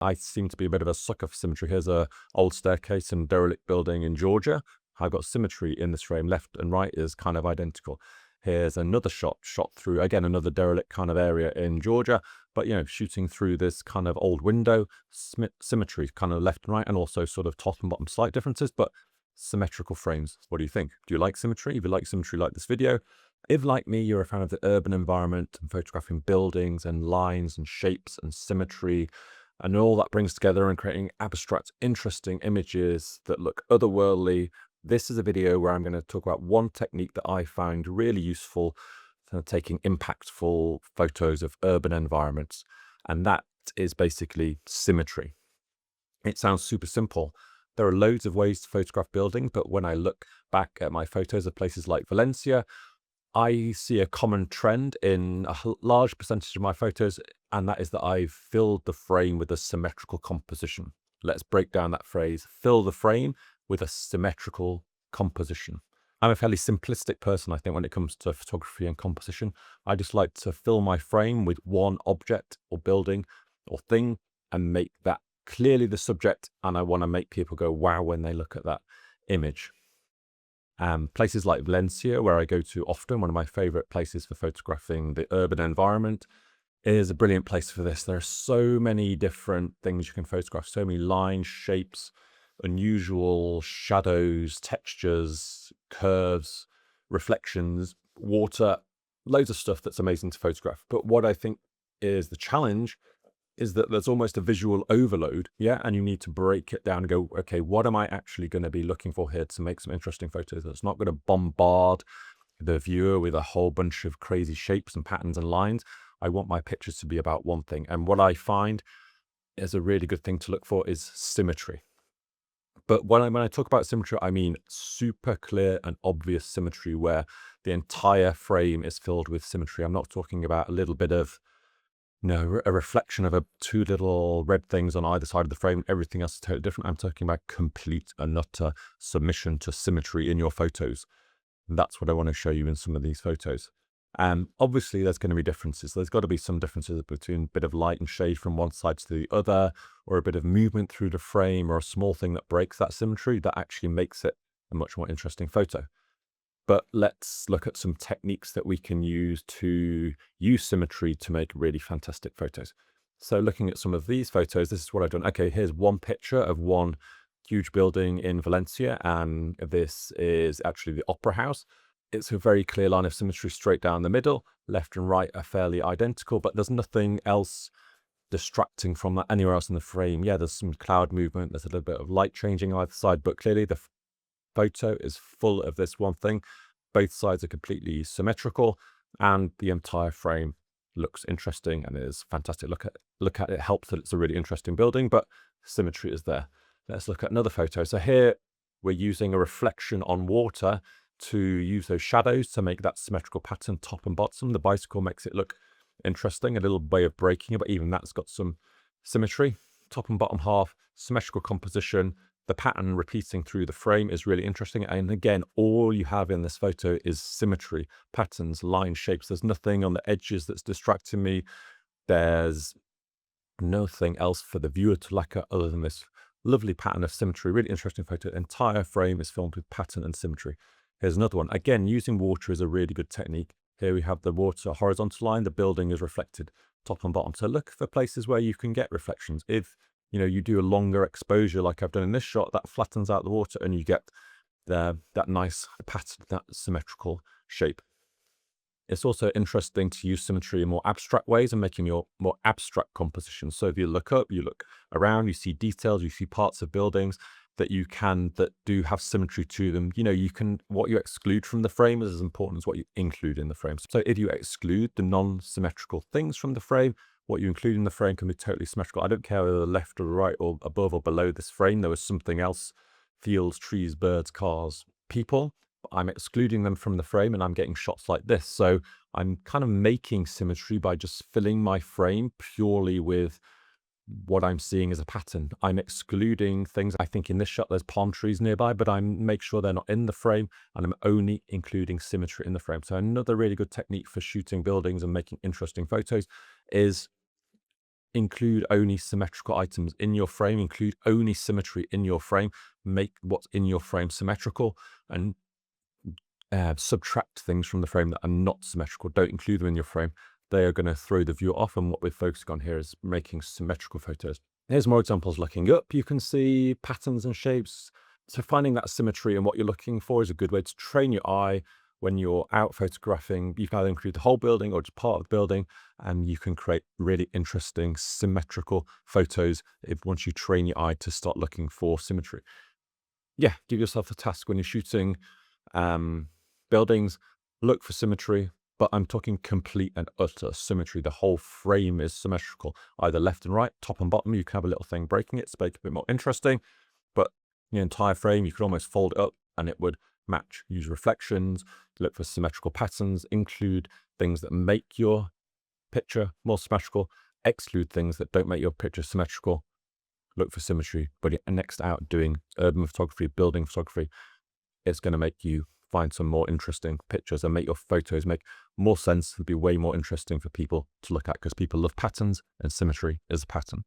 I seem to be a bit of a sucker for symmetry. Here's a old staircase in a derelict building in Georgia. I've got symmetry in this frame. Left and right is kind of identical. Here's another shot through, again, another derelict kind of area in Georgia, but, shooting through this kind of old window, symmetry, kind of left and right, and also sort of top and bottom slight differences, but symmetrical frames. What do you think? Do you like symmetry? If you like symmetry, like this video. If, like me, you're a fan of the urban environment and photographing buildings and lines and shapes and symmetry, and all that brings together and creating abstract, interesting images that look otherworldly, this is a video where I'm going to talk about one technique that I found really useful for taking impactful photos of urban environments, and that is basically symmetry. It sounds super simple. There are loads of ways to photograph buildings, but when I look back at my photos of places like Valencia, I see a common trend in a large percentage of my photos, and that is that I've filled the frame with a symmetrical composition. Let's break down that phrase, fill the frame with a symmetrical composition. I'm a fairly simplistic person, I think, when it comes to photography and composition. I just like to fill my frame with one object or building or thing and make that clearly the subject, and I want to make people go wow when they look at that image. Places like Valencia, where I go to often, one of my favorite places for photographing the urban environment, is a brilliant place for this. There are so many different things you can photograph, so many lines, shapes, unusual shadows, textures, curves, reflections, water, loads of stuff that's amazing to photograph. But what I think is the challenge is that there's almost a visual overload, and you need to break it down and go, okay, what am I actually going to be looking for here to make some interesting photos that's not going to bombard the viewer with a whole bunch of crazy shapes and patterns and lines. I want my pictures to be about one thing. And what I find is a really good thing to look for is symmetry. But when I talk about symmetry, I mean super clear and obvious symmetry where the entire frame is filled with symmetry. I'm not talking about a little bit of, a reflection of two little red things on either side of the frame. Everything else is totally different. I'm talking about complete and utter submission to symmetry in your photos. That's what I want to show you in some of these photos. Obviously, there's going to be differences. There's got to be some differences between a bit of light and shade from one side to the other, or a bit of movement through the frame, or a small thing that breaks that symmetry that actually makes it a much more interesting photo. But let's look at some techniques that we can use to use symmetry to make really fantastic photos. So looking at some of these photos, this is what I've done. Okay, here's one picture of one huge building in Valencia, and this is actually the Opera House. It's a very clear line of symmetry straight down the middle. Left and right are fairly identical, but there's nothing else distracting from that anywhere else in the frame. Yeah, there's some cloud movement, there's a little bit of light changing either side, but clearly the photo is full of this one thing. Both sides are completely symmetrical, and the entire frame looks interesting and is fantastic. Look at it. It helps that it's a really interesting building, but symmetry is there. Let's look at another photo. So here we're using a reflection on water to use those shadows to make that symmetrical pattern top and bottom. The bicycle makes it look interesting, a little way of breaking it, but even that's got some symmetry. Top and bottom half, symmetrical composition. The pattern repeating through the frame is really interesting. And again, all you have in this photo is symmetry, patterns, line shapes. There's nothing on the edges that's distracting me. There's nothing else for the viewer to look at other than this lovely pattern of symmetry. Really interesting photo. The entire frame is filmed with pattern and symmetry. Here's another one. Again, using water is a really good technique. Here we have the water horizontal line. The building is reflected top and bottom. So look for places where you can get reflections. If you do a longer exposure like I've done in this shot, that flattens out the water and you get that nice pattern, that symmetrical shape. It's also interesting to use symmetry in more abstract ways and making your more abstract compositions. So if you look up, you look around, you see details, you see parts of buildings that do have symmetry to them. What you exclude from the frame is as important as what you include in the frame. So if you exclude the non-symmetrical things from the frame, what you include in the frame can be totally symmetrical. I don't care whether left or right or above or below this frame there was something else, fields, trees, birds, cars, people. I'm excluding them from the frame and I'm getting shots like this. So I'm kind of making symmetry by just filling my frame purely with what I'm seeing as a pattern. I'm excluding things. I think in this shot there's palm trees nearby, but I make sure they're not in the frame, and I'm only including symmetry in the frame. So another really good technique for shooting buildings and making interesting photos is include only symmetrical items in your frame, include only symmetry in your frame, make what's in your frame symmetrical, and subtract things from the frame that are not symmetrical. Don't include them in your frame. They are going to throw the viewer off, and what we're focusing on here is making symmetrical photos. Here's more examples. Looking up, you can see patterns and shapes. So finding that symmetry and what you're looking for is a good way to train your eye. When you're out photographing, you can either include the whole building or just part of the building, and you can create really interesting symmetrical photos once you train your eye to start looking for symmetry. Yeah, give yourself a task when you're shooting buildings, look for symmetry, but I'm talking complete and utter symmetry. The whole frame is symmetrical, either left and right, top and bottom. You can have a little thing breaking it to make it a bit more interesting, but the entire frame, you could almost fold it up and it would match. Use reflections, look for symmetrical patterns, include things that make your picture more symmetrical, exclude things that don't make your picture symmetrical. Look for symmetry, but next out doing urban photography, building photography, it's going to make you find some more interesting pictures and make your photos make more sense and be way more interesting for people to look at, because people love patterns and symmetry is a pattern.